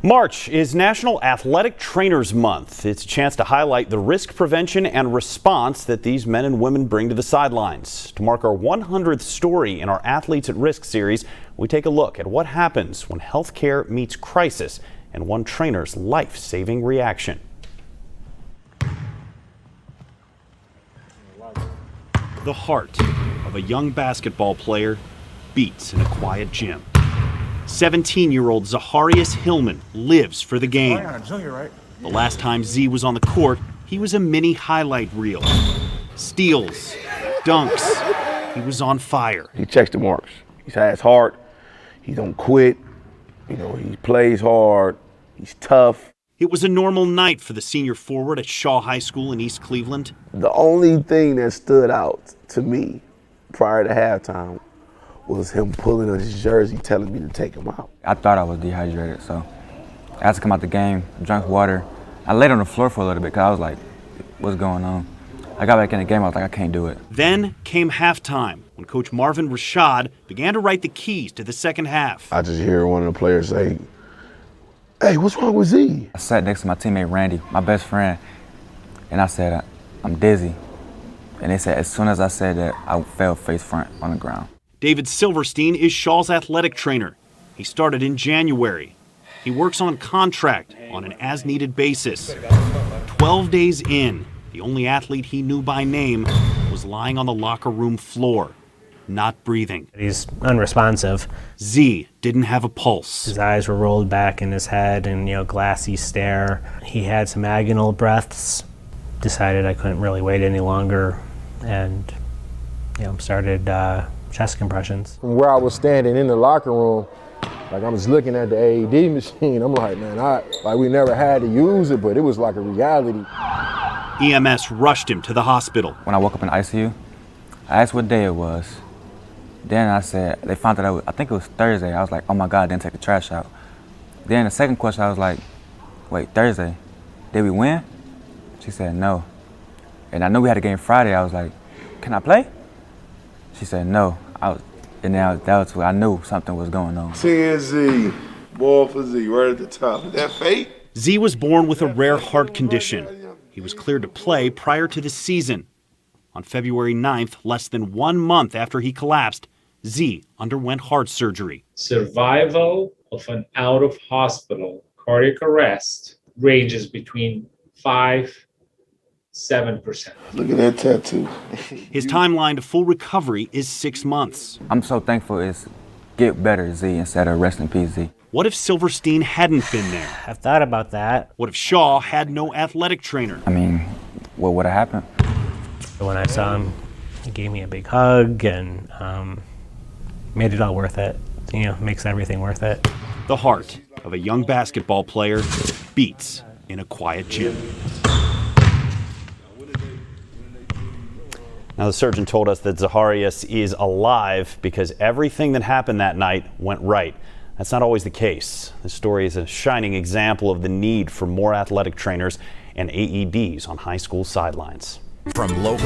March is National Athletic Trainers Month. It's a chance to highlight the risk prevention and response that these men and women bring to the sidelines. To mark our 100th story in our Athletes at Risk series, we take a look at what happens when healthcare meets crisis and one trainer's life-saving reaction. The heart of a young basketball player beats in a quiet gym. 17-year-old Zaharias Hillman lives for the game. The last time Z was on the court, he was a mini highlight reel. Steals, dunks, he was on fire. He checks the marks. He has heart, he don't quit, he plays hard, he's tough. It was a normal night for the senior forward at Shaw High School in East Cleveland. The only thing that stood out to me prior to halftime was him pulling on his jersey, telling me to take him out. I thought I was dehydrated, so I had to come out the game, drank water. I laid on the floor for a little bit because I was like, what's going on? I got back in the game, I was like, I can't do it. Then came halftime, when Coach Marvin Rashad began to write the keys to the second half. I just hear one of the players say, "Hey, what's wrong with Z?" I sat next to my teammate Randy, my best friend, and I said, I'm dizzy. And they said, as soon as I said that, I fell face front on the ground. David Silverstein is Shaw's athletic trainer. He started in January. He works on contract on an as-needed basis. 12 days in, the only athlete he knew by name was lying on the locker room floor, not breathing. He's unresponsive. Z didn't have a pulse. His eyes were rolled back in his head and, glassy stare. He had some agonal breaths. Decided I couldn't really wait any longer and, started chest compressions. From where I was standing in the locker room, I was looking at the AED machine. I'm like, man, we never had to use it, but it was like a reality. EMS rushed him to the hospital. When I woke up in the ICU, I asked what day it was. Then I said, they found out I think it was Thursday. I was like, oh my God, I didn't take the trash out. Then the second question, I was like, wait, Thursday, did we win? She said no. And I knew we had a game Friday. I was like, can I play? She said no. That was when I knew something was going on. TNZ, ball for Z, right at the top. Is that fate? Z was born with a rare heart condition. He was cleared to play prior to the season. On February 9th, less than 1 month after he collapsed, Z underwent heart surgery. Survival of an out-of-hospital cardiac arrest ranges between 5-7%. Look at that tattoo. His timeline to full recovery is 6 months. I'm so thankful it's get better Z instead of rest in peace Z. What if Silverstein hadn't been there? I've thought about that. What if Shaw had no athletic trainer? I mean, what would have happened? When I saw him, he gave me a big hug and made it all worth it. Makes everything worth it. The heart of a young basketball player beats in a quiet gym. Now, the surgeon told us that Zaharias is alive because everything that happened that night went right. That's not always the case. This story is a shining example of the need for more athletic trainers and AEDs on high school sidelines. From local